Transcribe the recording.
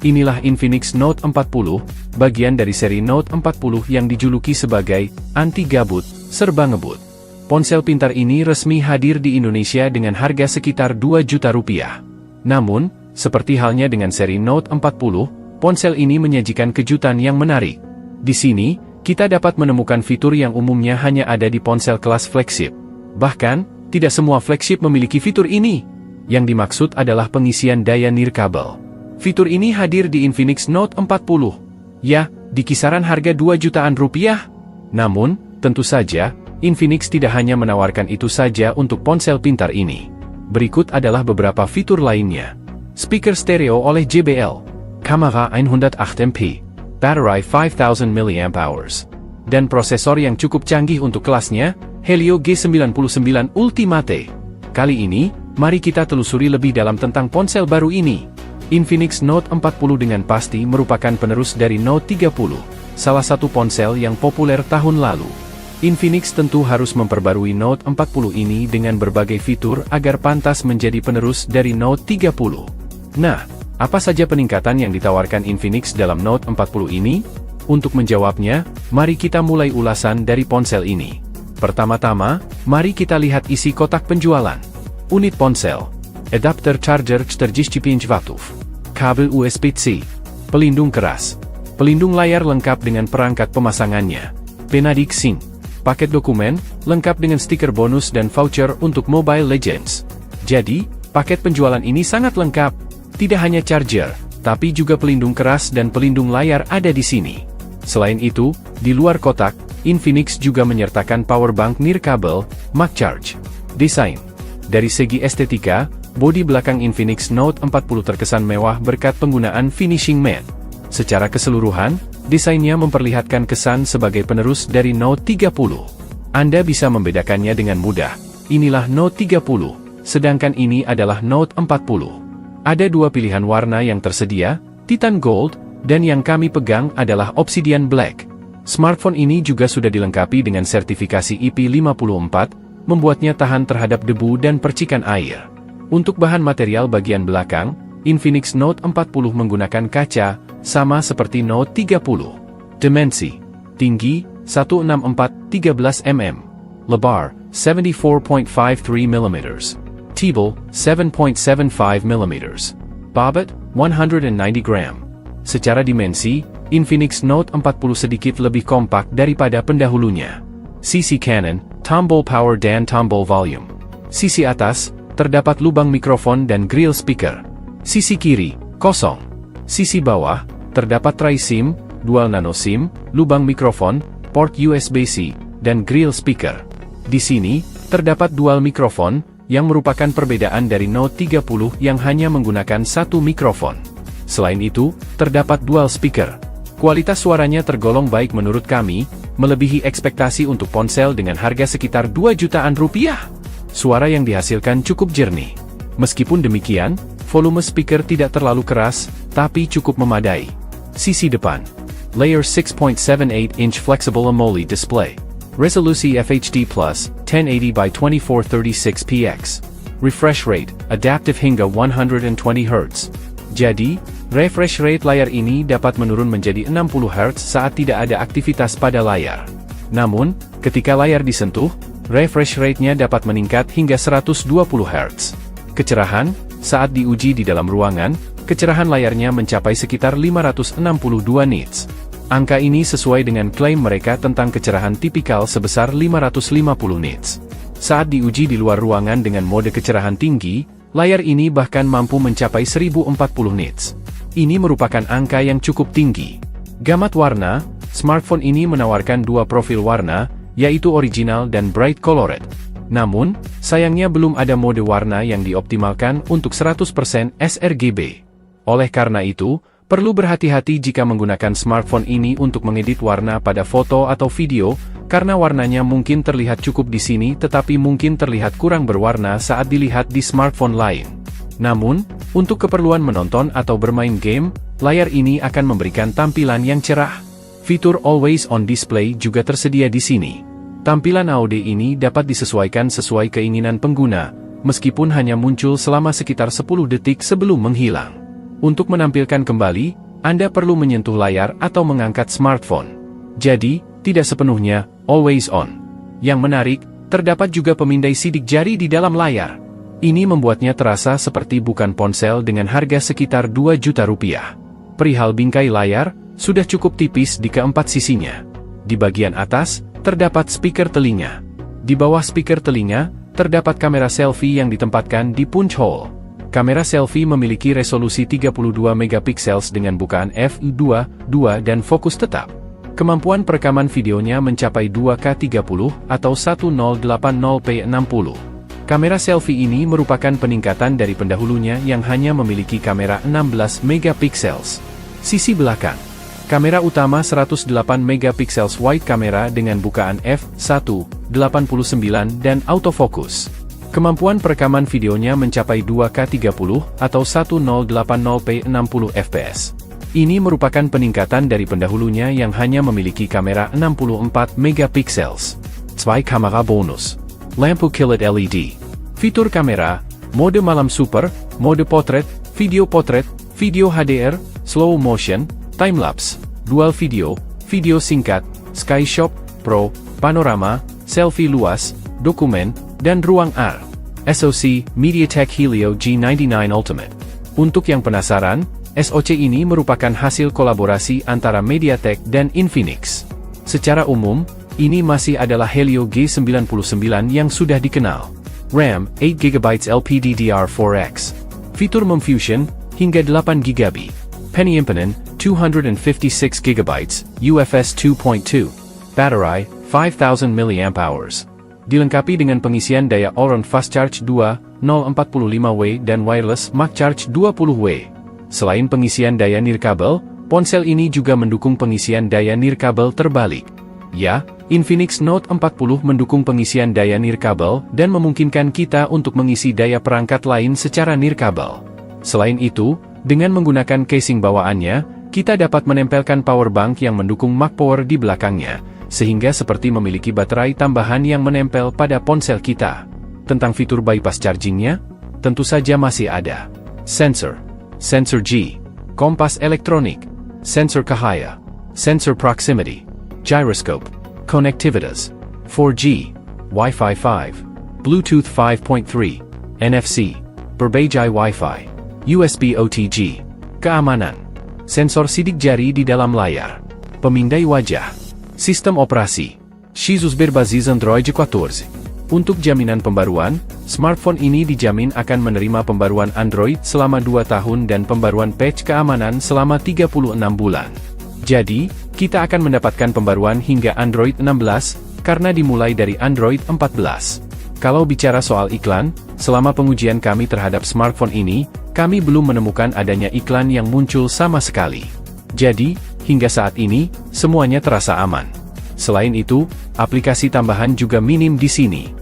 Inilah Infinix Note 40, bagian dari seri Note 40 yang dijuluki sebagai anti-gabut, serba ngebut. Ponsel pintar ini resmi hadir di Indonesia dengan harga sekitar 2 juta rupiah. Namun, seperti halnya dengan seri Note 40, ponsel ini menyajikan kejutan yang menarik. Di sini, kita dapat menemukan fitur yang umumnya hanya ada di ponsel kelas flagship. Bahkan, tidak semua flagship memiliki fitur ini. Yang dimaksud adalah pengisian daya nirkabel. Fitur ini hadir di Infinix Note 40. Ya, di kisaran harga 2 jutaan rupiah. Namun, tentu saja, Infinix tidak hanya menawarkan itu saja untuk ponsel pintar ini. Berikut adalah beberapa fitur lainnya. Speaker stereo oleh JBL. Kamera 108MP. Baterai 5000 mAh. Dan prosesor yang cukup canggih untuk kelasnya, Helio G99 Ultimate. Kali ini, mari kita telusuri lebih dalam tentang ponsel baru ini. Infinix Note 40 dengan pasti merupakan penerus dari Note 30, salah satu ponsel yang populer tahun lalu. Infinix tentu harus memperbarui Note 40 ini dengan berbagai fitur agar pantas menjadi penerus dari Note 30. Nah, apa saja peningkatan yang ditawarkan Infinix dalam Note 40 ini? Untuk menjawabnya, mari kita mulai ulasan dari ponsel ini. Pertama-tama, mari kita lihat isi kotak penjualan. Unit ponsel. Adapter charger 45 W. Kabel USB-C. Pelindung keras. Pelindung layar lengkap dengan perangkat pemasangannya. Penadik SIM. Paket dokumen, lengkap dengan stiker bonus dan voucher untuk Mobile Legends. Jadi, paket penjualan ini sangat lengkap. Tidak hanya charger, tapi juga pelindung keras dan pelindung layar ada di sini. Selain itu, di luar kotak, Infinix juga menyertakan power bank nirkabel, MagCharge. Desain. Dari segi estetika, bodi belakang Infinix Note 40 terkesan mewah berkat penggunaan finishing matte. Secara keseluruhan, desainnya memperlihatkan kesan sebagai penerus dari Note 30. Anda bisa membedakannya dengan mudah. Inilah Note 30, sedangkan ini adalah Note 40. Ada dua pilihan warna yang tersedia, Titan Gold, dan yang kami pegang adalah Obsidian Black. Smartphone ini juga sudah dilengkapi dengan sertifikasi IP54, membuatnya tahan terhadap debu dan percikan air. Untuk bahan material bagian belakang, Infinix Note 40 menggunakan kaca, sama seperti Note 30. Dimensi. Tinggi, 164/13 mm. Lebar, 74.53 mm. Tebal, 7.75 mm. Bobot, 190 gram. Secara dimensi, Infinix Note 40 sedikit lebih kompak daripada pendahulunya. Sisi kanan, tombol power dan tombol volume. Sisi atas, terdapat lubang mikrofon dan grill speaker. Sisi kiri, kosong. Sisi bawah, terdapat tray SIM, dual nano SIM, lubang mikrofon, port USB-C, dan grill speaker. Di sini, terdapat dual mikrofon, yang merupakan perbedaan dari Note 30 yang hanya menggunakan satu mikrofon. Selain itu, terdapat dual speaker. Kualitas suaranya tergolong baik menurut kami, melebihi ekspektasi untuk ponsel dengan harga sekitar 2 jutaan rupiah. Suara yang dihasilkan cukup jernih. Meskipun demikian, volume speaker tidak terlalu keras, tapi cukup memadai. Sisi depan. Layer 6.78-inch Flexible AMOLED Display. Resolusi FHD+, 1080x2436px. Refresh rate, adaptive hingga 120 Hz. Jadi, refresh rate layar ini dapat menurun menjadi 60 Hz saat tidak ada aktivitas pada layar. Namun, ketika layar disentuh, refresh rate-nya dapat meningkat hingga 120 Hz. Kecerahan, saat diuji di dalam ruangan, kecerahan layarnya mencapai sekitar 562 nits. Angka ini sesuai dengan klaim mereka tentang kecerahan tipikal sebesar 550 nits. Saat diuji di luar ruangan dengan mode kecerahan tinggi, layar ini bahkan mampu mencapai 1040 nits. Ini merupakan angka yang cukup tinggi. Gamat warna, smartphone ini menawarkan dua profil warna, yaitu original dan bright colored. Namun, sayangnya belum ada mode warna yang dioptimalkan untuk 100% sRGB. Oleh karena itu, perlu berhati-hati jika menggunakan smartphone ini untuk mengedit warna pada foto atau video, karena warnanya mungkin terlihat cukup di sini tetapi mungkin terlihat kurang berwarna saat dilihat di smartphone lain. Namun, untuk keperluan menonton atau bermain game, layar ini akan memberikan tampilan yang cerah. Fitur Always On Display juga tersedia di sini. Tampilan AOD ini dapat disesuaikan sesuai keinginan pengguna, meskipun hanya muncul selama sekitar 10 detik sebelum menghilang. Untuk menampilkan kembali, Anda perlu menyentuh layar atau mengangkat smartphone. Jadi, tidak sepenuhnya always on. Yang menarik, terdapat juga pemindai sidik jari di dalam layar. Ini membuatnya terasa seperti bukan ponsel dengan harga sekitar 2 juta rupiah. Perihal bingkai layar, sudah cukup tipis di keempat sisinya. Di bagian atas, terdapat speaker telinga. Di bawah speaker telinga, terdapat kamera selfie yang ditempatkan di punch hole. Kamera selfie memiliki resolusi 32 megapiksel dengan bukaan f2.2 dan fokus tetap. Kemampuan perekaman videonya mencapai 2K30 atau 1080p60. Kamera selfie ini merupakan peningkatan dari pendahulunya yang hanya memiliki kamera 16 megapiksel. Sisi belakang. Kamera utama 108 megapiksel wide kamera dengan bukaan f1.89 dan autofocus. Kemampuan perekaman videonya mencapai 2K30 atau 1080p60 fps. Ini merupakan peningkatan dari pendahulunya yang hanya memiliki kamera 64 megapiksel. 2 kamera bonus. Lampu kilat LED. Fitur kamera, mode malam super, mode potret, video HDR, slow motion, time-lapse, dual video, video singkat, Skyshot Pro, panorama, selfie luas, dokumen, dan ruang R. SoC, MediaTek Helio G99 Ultimate. Untuk yang penasaran, SoC ini merupakan hasil kolaborasi antara MediaTek dan Infinix. Secara umum, ini masih adalah Helio G99 yang sudah dikenal. RAM, 8GB LPDDR4X. Fitur Memfusion, hingga 8GB. Penyimpanan, 256GB, UFS 2.2. Baterai, 5000 mAh. Dilengkapi dengan pengisian daya all-round fast charge 2.045W dan wireless Max Charge 20W. Selain pengisian daya nirkabel, ponsel ini juga mendukung pengisian daya nirkabel terbalik. Ya, Infinix Note 40 mendukung pengisian daya nirkabel dan memungkinkan kita untuk mengisi daya perangkat lain secara nirkabel. Selain itu, dengan menggunakan casing bawaannya, kita dapat menempelkan power bank yang mendukung Mac Power di belakangnya, sehingga seperti memiliki baterai tambahan yang menempel pada ponsel kita. Tentang fitur bypass chargingnya, tentu saja masih ada. Sensor G, kompas elektronik, sensor cahaya, sensor proximity, gyroscope, connectivitas, 4G, Wi-Fi 5, Bluetooth 5.3, NFC, berbagai Wi-Fi, USB OTG, keamanan, sensor sidik jari di dalam layar, pemindai wajah, sistem operasi, Xizus berbasis Android 14. Untuk jaminan pembaruan, smartphone ini dijamin akan menerima pembaruan Android selama 2 tahun dan pembaruan patch keamanan selama 36 bulan. Jadi, kita akan mendapatkan pembaruan hingga Android 16, karena dimulai dari Android 14. Kalau bicara soal iklan, selama pengujian kami terhadap smartphone ini, kami belum menemukan adanya iklan yang muncul sama sekali. Jadi, hingga saat ini, semuanya terasa aman. Selain itu, aplikasi tambahan juga minim di sini.